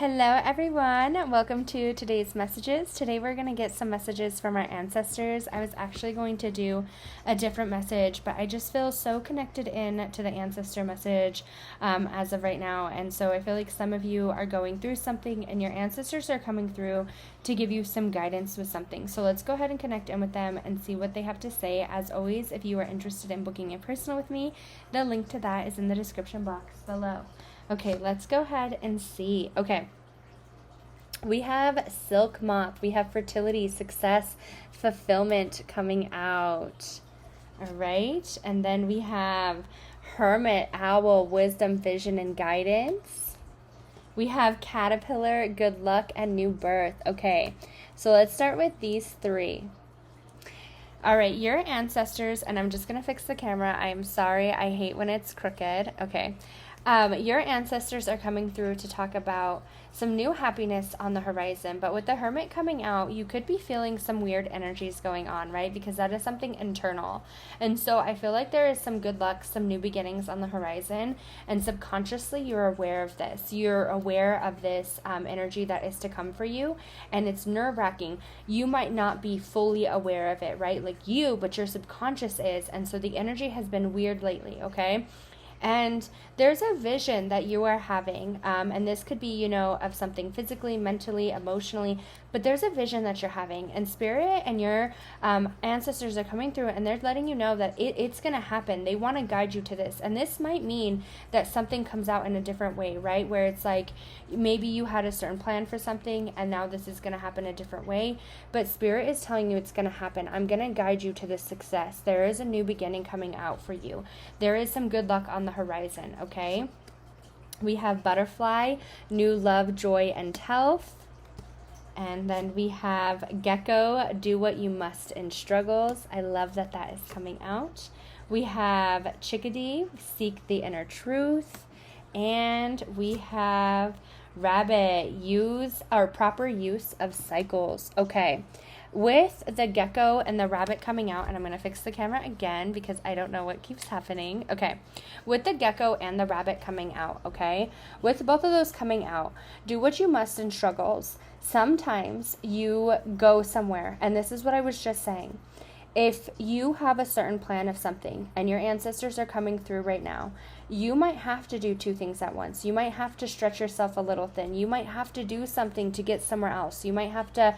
Hello, everyone. Welcome to today's messages. Today, we're going to get some messages from our ancestors. I was actually going to do a different message, but I just feel so connected in to the ancestor message as of right now. And so I feel like some of you are going through something and your ancestors are coming through to give you some guidance with something. So let's go ahead and connect in with them and see what they have to say. As always, if you are interested in booking a personal with me, the link to that is in the description box below. Okay, let's go ahead and see. Okay, we have Silk Moth. We have fertility, success, fulfillment coming out. All right, and then we have Hermit, Owl, wisdom, vision, and guidance. We have Caterpillar, good luck, and new birth. Okay, so let's start with these three. All right, your ancestors, and I'm just going to fix the camera. I am sorry. I hate when it's crooked. Okay. Your ancestors are coming through to talk about some new happiness on the horizon, but with the Hermit coming out, you could be feeling some weird energies going on, right? Because that is something internal. And so I feel like there is some good luck, some new beginnings on the horizon, and subconsciously you're aware of this. You're aware of this energy that is to come for you, and it's nerve-wracking. You might not be fully aware of it, right? Like you, but your subconscious is, and so the energy has been weird lately, okay? And there's a vision that you are having, and this could be, of something physically, mentally, emotionally, but there's a vision that you're having, and Spirit and your ancestors are coming through, and they're letting you know that it's going to happen. They want to guide you to this, and this might mean that something comes out in a different way, right? Where it's like maybe you had a certain plan for something, and now this is going to happen a different way, but Spirit is telling you it's going to happen. I'm going to guide you to this success. There is a new beginning coming out for you. There is some good luck on the horizon, okay? We have Butterfly, new love, joy, and health. And then we have Gecko, do what you must in struggles. I love that that is coming out. We have Chickadee, seek the inner truth. And we have Rabbit, use or proper use of cycles. Okay. With the gecko and the rabbit coming out, and I'm going to fix the camera again because I don't know what keeps happening. Okay. With the gecko and the rabbit coming out, okay? With both of those coming out, do what you must in struggles. Sometimes you go somewhere, and this is what I was just saying. If you have a certain plan of something and your ancestors are coming through right now, you might have to do two things at once. You might have to stretch yourself a little thin. You might have to do something to get somewhere else. You might have to,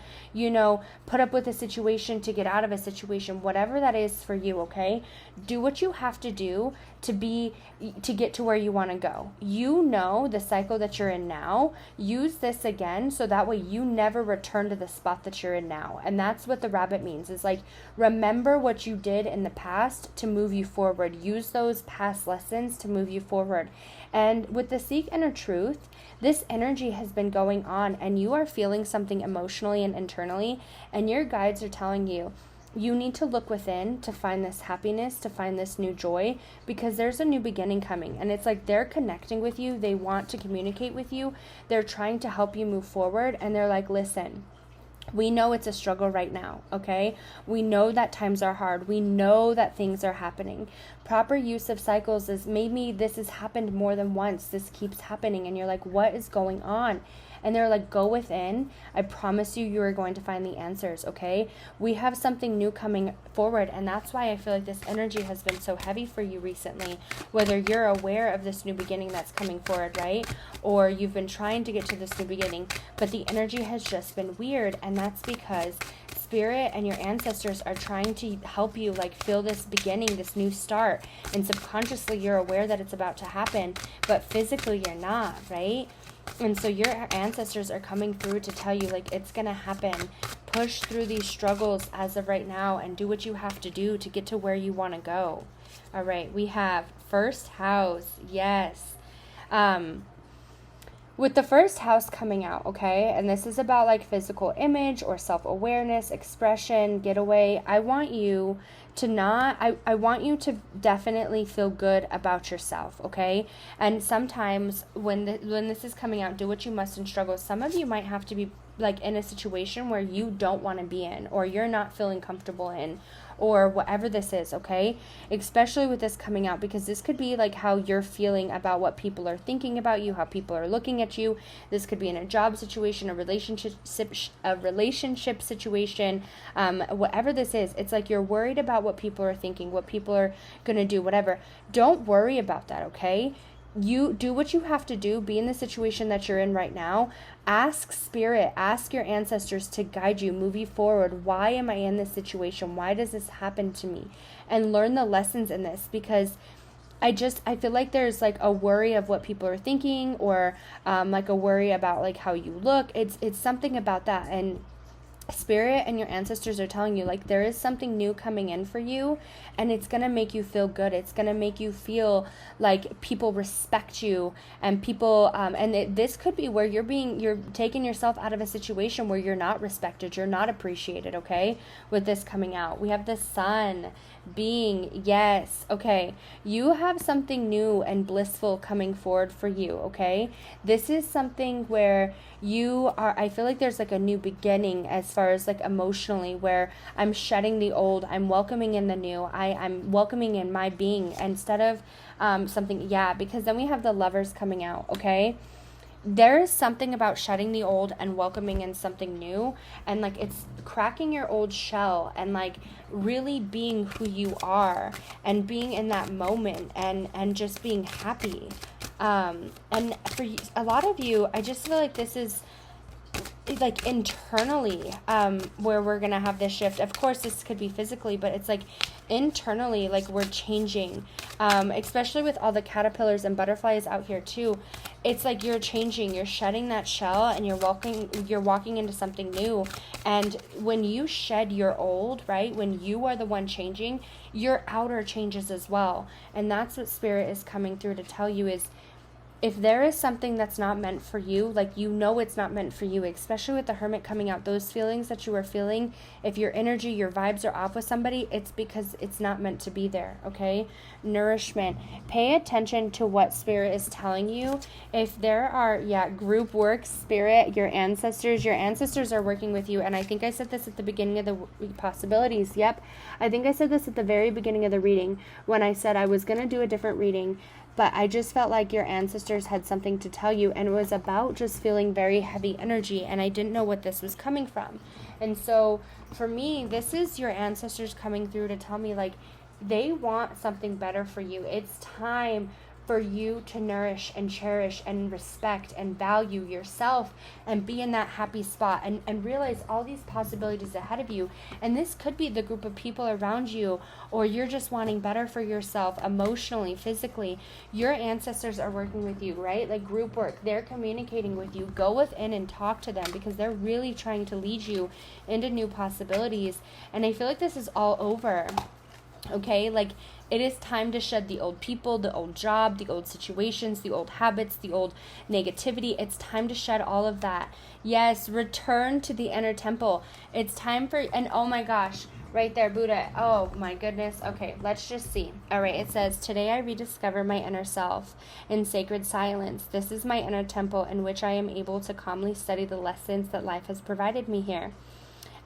put up with a situation to get out of a situation, whatever that is for you, okay? Do what you have to do to get to where you want to go. You know the cycle that you're in now. Use this again so that way you never return to the spot that you're in now. And that's what the rabbit means. Is like, remember what you did in the past to move you forward. Use those past lessons to move you forward. And with the seek inner truth, this energy has been going on and you are feeling something emotionally and internally, and your guides are telling you, you need to look within to find this happiness, to find this new joy, because there's a new beginning coming. And it's like they're connecting with you. They want to communicate with you. They're trying to help you move forward. And they're like, listen, we know it's a struggle right now, okay? We know that times are hard. We know that things are happening. Proper use of cycles is maybe this has happened more than once. This keeps happening. And you're like, what is going on? And they're like, go within. I promise you are going to find the answers, okay? We have something new coming forward, and that's why I feel like this energy has been so heavy for you recently, whether you're aware of this new beginning that's coming forward, right? Or you've been trying to get to this new beginning, but the energy has just been weird, and that's because Spirit and your ancestors are trying to help you feel this beginning, this new start, and subconsciously you're aware that it's about to happen, but physically you're not, right? And so your ancestors are coming through to tell you, it's going to happen. Push through these struggles as of right now and do what you have to do to get to where you want to go. All right, we have first house. Yes. With the first house coming out, okay, and this is about physical image or self-awareness, expression, getaway. I want you to I want you to definitely feel good about yourself, okay? And sometimes when this is coming out, do what you must in struggles. Some of you might have to be like in a situation where you don't want to be in, or you're not feeling comfortable in, or whatever this is, okay? Especially with this coming out, because this could be like how you're feeling about what people are thinking about you, how people are looking at you. This could be in a job situation, a relationship situation, whatever this is. It's like you're worried about what people are thinking, what people are going to do, whatever. Don't worry about that, okay? You do what you have to do. Be in the situation that you're in right now. Ask spirit, ask your ancestors to guide you, move you forward. Why am I in this situation? Why does this happen to me? And learn the lessons in this, because I feel like there's like a worry of what people are thinking, or like a worry about like how you look. It's something about that. And Spirit and your ancestors are telling you, like, there is something new coming in for you, and it's going to make you feel good. It's going to make you feel like people respect you, and people, this could be where you're taking yourself out of a situation where you're not respected, you're not appreciated, okay? With this coming out, we have the Sun being, yes, okay, you have something new and blissful coming forward for you, okay? This is something where I feel like there's like a new beginning as far as like emotionally, where I'm shedding the old, I'm welcoming in the new, I'm welcoming in my being instead of something, because then we have the Lovers coming out, okay? There is something about shedding the old and welcoming in something new, and like it's cracking your old shell and like really being who you are and being in that moment and just being happy. And for a lot of you, I just feel like this is like internally where we're gonna have this shift. Of course this could be physically, but it's like internally, like we're changing, especially with all the caterpillars and butterflies out here too. It's like you're changing, you're shedding that shell, and you're walking into something new. And when you shed your old, right, when you are the one changing, your outer changes as well. And that's what Spirit is coming through to tell you, is if there is something that's not meant for you, like you know it's not meant for you, especially with the Hermit coming out, those feelings that you are feeling, if your energy, your vibes are off with somebody, it's because it's not meant to be there, okay? Nourishment. Pay attention to what Spirit is telling you. If there are, group work, Spirit, your ancestors are working with you. And I think I said this at the beginning of the possibilities. Yep. I think I said this at the very beginning of the reading when I said I was going to do a different reading. But I just felt like your ancestors had something to tell you, and it was about just feeling very heavy energy, and I didn't know what this was coming from. And so for me, this is your ancestors coming through to tell me, like, they want something better for you. It's time for you to nourish and cherish and respect and value yourself and be in that happy spot and realize all these possibilities ahead of you. And this could be the group of people around you, or you're just wanting better for yourself emotionally, physically. Your ancestors are working with you, right? Like group work, they're communicating with you. Go within and talk to them, because they're really trying to lead you into new possibilities. And I feel like this is all over. Okay, like it is time to shed the old people, the old job, the old situations, the old habits, the old negativity. It's time to shed all of that. Yes, return to the inner temple. It's time for, and oh my gosh, right there, Buddha. Oh my goodness. Okay, let's just see. All right, it says, today I rediscover my inner self in sacred silence. This is my inner temple in which I am able to calmly study the lessons that life has provided me here.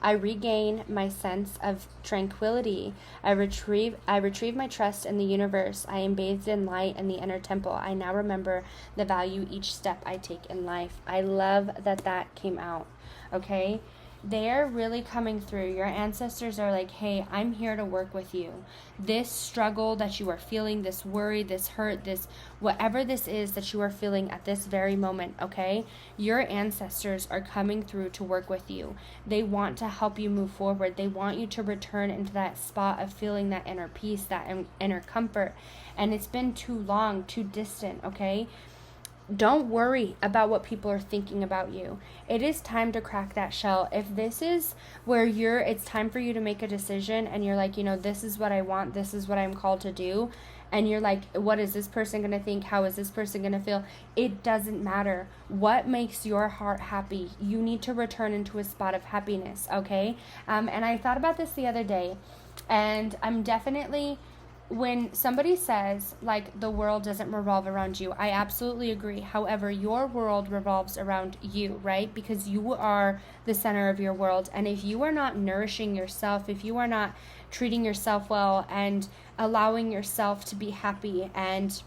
I regain my sense of tranquility. I retrieve my trust in the universe. I am bathed in light in the inner temple. I now remember the value each step I take in life. I love that came out. Okay? They're really coming through. Your ancestors are like, hey, I'm here to work with you. This struggle that you are feeling, this worry, this hurt, this whatever this is that you are feeling at this very moment, okay? Your ancestors are coming through to work with you. They want to help you move forward. They want you to return into that spot of feeling that inner peace, that inner comfort. And it's been too long, too distant, okay? Don't worry about what people are thinking about you. It is time to crack that shell. If this is where it's time for you to make a decision and you're like, this is what I want, this is what I'm called to do, and you're like, what is this person going to think? How is this person going to feel? It doesn't matter. What makes your heart happy? You need to return into a spot of happiness, okay? And I thought about this the other day, and I'm definitely when somebody says, like, the world doesn't revolve around you, I absolutely agree. However, your world revolves around you, right? Because you are the center of your world. And if you are not nourishing yourself, if you are not treating yourself well and allowing yourself to be happy and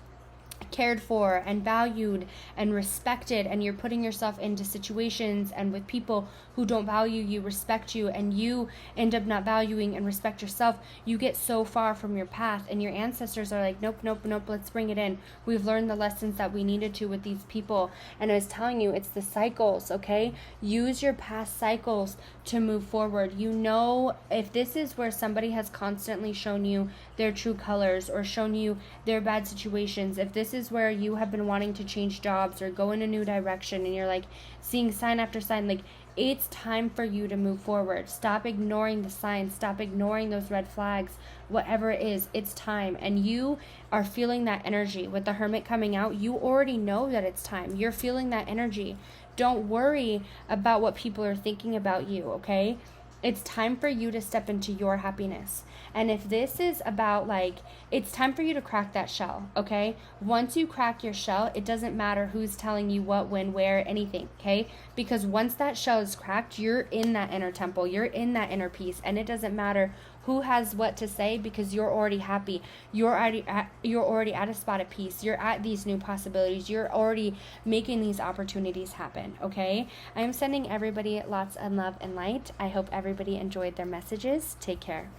cared for and valued and respected, and you're putting yourself into situations and with people who don't value you, respect you, and you end up not valuing and respect yourself, you get so far from your path, and your ancestors are like, nope, nope, nope, let's bring it in. We've learned the lessons that we needed to with these people. And I was telling you, it's the cycles, okay? Use your past cycles to move forward. You know, if this is where somebody has constantly shown you their true colors or shown you their bad situations, if this is where you have been wanting to change jobs or go in a new direction and you're like seeing sign after sign, like, it's time for you to move forward. Stop ignoring the signs. Stop ignoring those red flags. Whatever it is, it's time. And you are feeling that energy with the Hermit coming out. You already know that it's time. You're feeling that energy. Don't worry about what people are thinking about you, okay? It's time for you to step into your happiness. And if this is about, like, it's time for you to crack that shell, okay? Once you crack your shell, it doesn't matter who's telling you what, when, where, anything, okay? Because once that shell is cracked, you're in that inner temple. You're in that inner peace. And it doesn't matter who has what to say, because you're already happy. You're already at a spot of peace. You're at these new possibilities. You're already making these opportunities happen, okay? I'm sending everybody lots of love and light. I hope everybody enjoyed their messages. Take care.